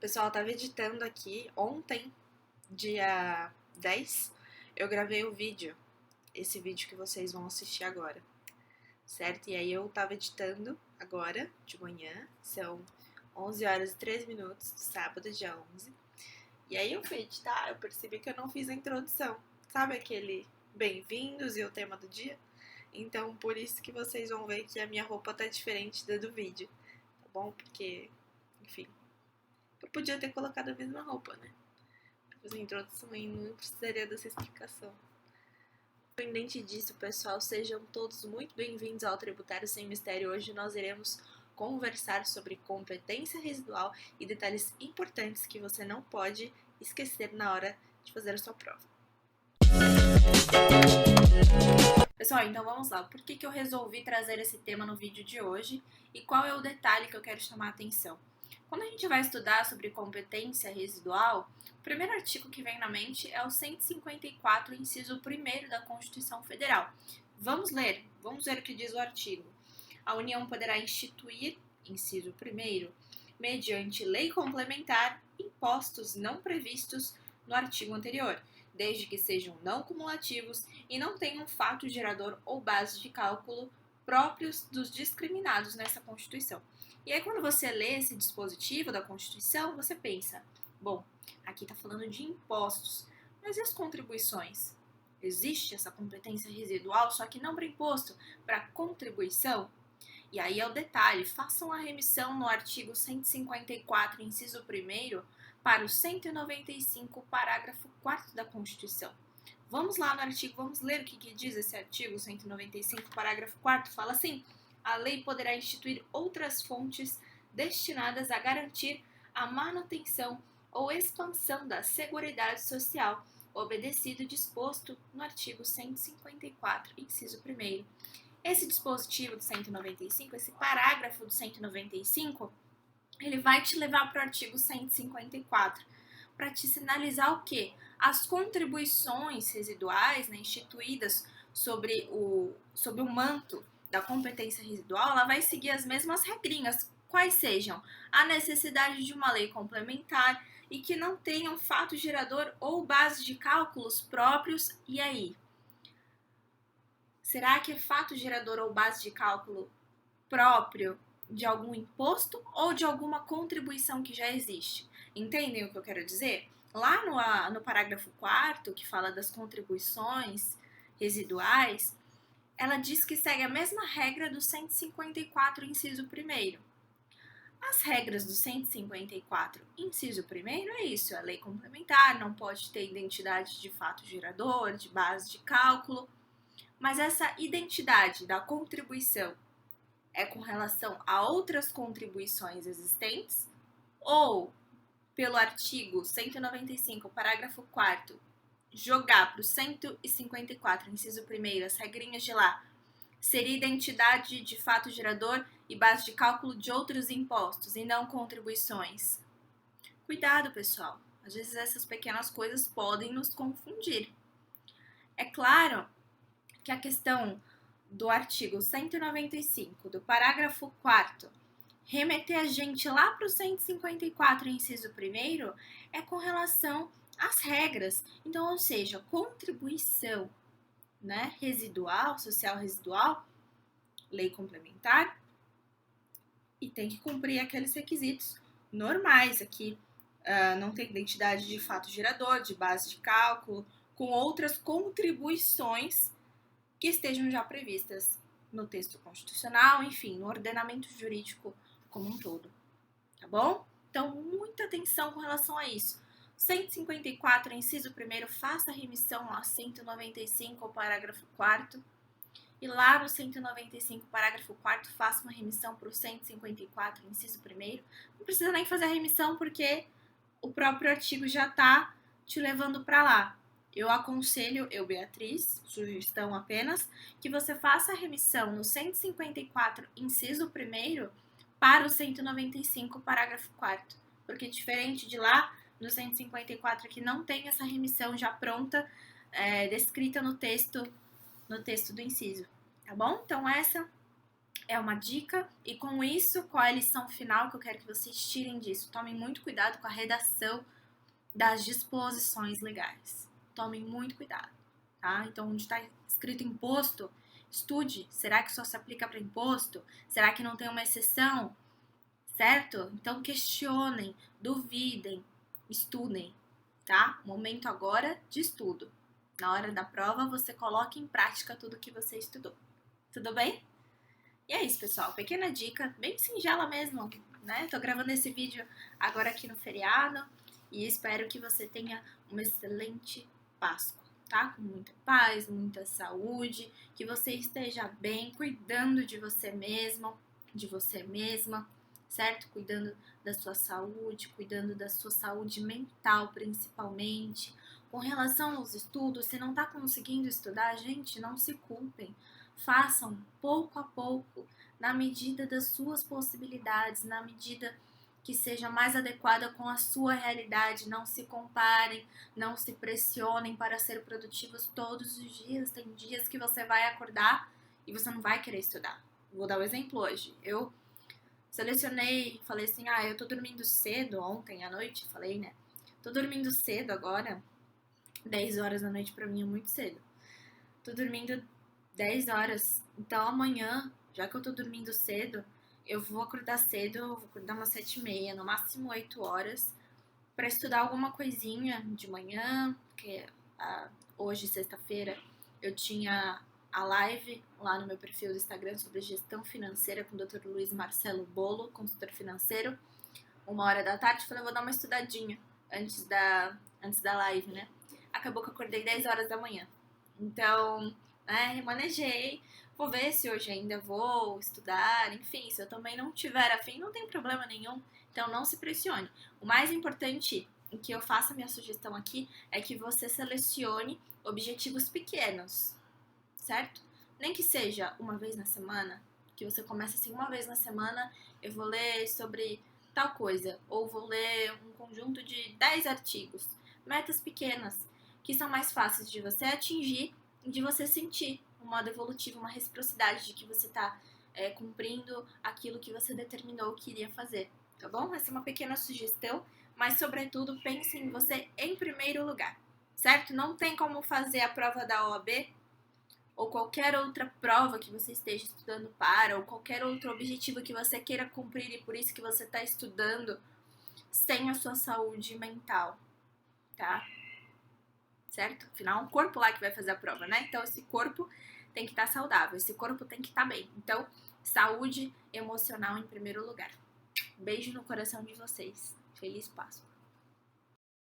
Pessoal, eu tava editando aqui ontem, dia 10, eu gravei o vídeo, esse vídeo que vocês vão assistir agora, certo? E aí eu tava editando agora, de manhã, são 11 horas e 13 minutos, sábado, dia 11. E aí eu fui editar, eu percebi que eu não fiz a introdução, sabe aquele bem-vindos e o tema do dia? Então, por isso que vocês vão ver que a minha roupa tá diferente da do vídeo, tá bom? Porque, enfim, eu podia ter colocado a mesma roupa, né? Pra fazer a introdução e não precisaria dessa explicação. Independente disso, pessoal, sejam todos muito bem-vindos ao Tributário Sem Mistério. Hoje nós iremos conversar sobre competência residual e detalhes importantes que você não pode esquecer na hora de fazer a sua prova. Pessoal, então vamos lá. Por que eu resolvi trazer esse tema no vídeo de hoje e qual é o detalhe que eu quero chamar a atenção? Quando a gente vai estudar sobre competência residual, o primeiro artigo que vem na mente é o 154, inciso 1º da Constituição Federal. Vamos ver o que diz o artigo. A União poderá instituir, inciso 1º, mediante lei complementar, impostos não previstos no artigo anterior, desde que sejam não cumulativos e não tenham fato gerador ou base de cálculo próprios dos discriminados nessa Constituição. E aí, quando você lê esse dispositivo da Constituição, você pensa, bom, aqui está falando de impostos, mas e as contribuições? Existe essa competência residual, só que não para imposto, para contribuição? E aí é o detalhe, façam a remissão no artigo 154, inciso 1º, para o 195, parágrafo 4º da Constituição. Vamos lá no artigo, vamos ler o que diz esse artigo 195, parágrafo 4º, fala assim: a lei poderá instituir outras fontes destinadas a garantir a manutenção ou expansão da Seguridade Social, obedecido o disposto no artigo 154, inciso 1º. Esse dispositivo do 195, esse parágrafo do 195, ele vai te levar para o artigo 154, para te sinalizar o quê? As contribuições residuais, né, instituídas sobre o manto da competência residual, ela vai seguir as mesmas regrinhas, quais sejam a necessidade de uma lei complementar e que não tenham fato gerador ou base de cálculos próprios. E aí? Será que é fato gerador ou base de cálculo próprio de algum imposto ou de alguma contribuição que já existe? Entendem o que eu quero dizer? Lá no parágrafo 4º, que fala das contribuições residuais, ela diz que segue a mesma regra do 154, inciso 1º. As regras do 154, inciso 1º, é isso, é lei complementar, não pode ter identidade de fato gerador, de base de cálculo, mas essa identidade da contribuição é com relação a outras contribuições existentes ou pelo artigo 195, parágrafo 4º, jogar para o 154, inciso 1º, as regrinhas de lá, seria identidade de fato gerador e base de cálculo de outros impostos e não contribuições. Cuidado, pessoal. Às vezes essas pequenas coisas podem nos confundir. É claro que a questão do artigo 195, do parágrafo 4º, remeter a gente lá para o 154, inciso 1º, é com relação às regras. Então, ou seja, contribuição, né, residual, social residual, lei complementar, e tem que cumprir aqueles requisitos normais aqui. Não tem identidade de fato gerador, de base de cálculo, com outras contribuições que estejam já previstas no texto constitucional, enfim, no ordenamento jurídico como um todo, tá bom? Então, muita atenção com relação a isso. 154, inciso 1º, faça a remissão a 195, parágrafo 4º, e lá no 195, parágrafo 4º, faça uma remissão para o 154, inciso 1º. Não precisa nem fazer a remissão porque o próprio artigo já está te levando para lá. Eu aconselho, Beatriz, sugestão apenas, que você faça a remissão no 154, inciso 1º, para o 195, parágrafo 4º. Porque diferente de lá, no 154 aqui não tem essa remissão já pronta, descrita no texto do inciso, tá bom? Então essa É uma dica, e com isso, qual é a lição final que eu quero que vocês tirem disso? Tomem muito cuidado com a redação das disposições legais. Tomem muito cuidado, tá? Então, onde está escrito imposto, estude. Será que só se aplica para imposto? Será que não tem uma exceção? Certo? Então, questionem, duvidem, estudem, tá? Momento agora de estudo. Na hora da prova, você coloca em prática tudo que você estudou. Tudo bem? E é isso, pessoal. Pequena dica, bem singela mesmo, né? Tô gravando esse vídeo agora aqui no feriado e espero que você tenha uma excelente Páscoa, tá? Com muita paz, muita saúde, que você esteja bem, cuidando de você mesmo, de você mesma, certo? Cuidando da sua saúde, cuidando da sua saúde mental, principalmente. Com relação aos estudos, se não tá conseguindo estudar, gente, não se culpem. Façam pouco a pouco, na medida das suas possibilidades, na medida que seja mais adequada com a sua realidade. Não se comparem, não se pressionem para ser produtivos todos os dias. Tem dias que você vai acordar e você não vai querer estudar. Vou dar um exemplo hoje. Eu selecionei, falei assim, eu tô dormindo cedo ontem à noite, falei, né? Tô dormindo cedo agora, 10 horas da noite pra mim é muito cedo. Tô dormindo 10 horas. Então amanhã, já que eu tô dormindo cedo, eu vou acordar cedo, eu vou acordar umas 7h30, no máximo 8 horas, pra estudar alguma coisinha de manhã, porque hoje, sexta-feira, eu tinha a live lá no meu perfil do Instagram sobre gestão financeira com o Dr. Luiz Marcelo Bolo, consultor financeiro, 1h da tarde. Falei, eu vou dar uma estudadinha antes da live, né? Acabou que eu acordei 10 horas da manhã. Então, manejei. Vou ver se hoje ainda vou estudar. Enfim, se eu também não tiver afim, não tem problema nenhum. Então, não se pressione. O mais importante, em que eu faço a minha sugestão aqui, é que você selecione objetivos pequenos, certo? Nem que seja uma vez na semana, que você comece assim, uma vez na semana, eu vou ler sobre tal coisa, ou vou ler um conjunto de 10 artigos. Metas pequenas, que são mais fáceis de você atingir e de você sentir um modo evolutivo, uma reciprocidade de que você está cumprindo aquilo que você determinou que iria fazer, tá bom? Essa é uma pequena sugestão, mas sobretudo pense em você em primeiro lugar, certo? Não tem como fazer a prova da OAB ou qualquer outra prova que você esteja estudando para, ou qualquer outro objetivo que você queira cumprir e por isso que você está estudando, sem a sua saúde mental, tá? Certo? Afinal, é um corpo lá que vai fazer a prova, né? Então, esse corpo tem que estar saudável, esse corpo tem que estar bem. Então, saúde emocional em primeiro lugar. Beijo no coração de vocês. Feliz Páscoa.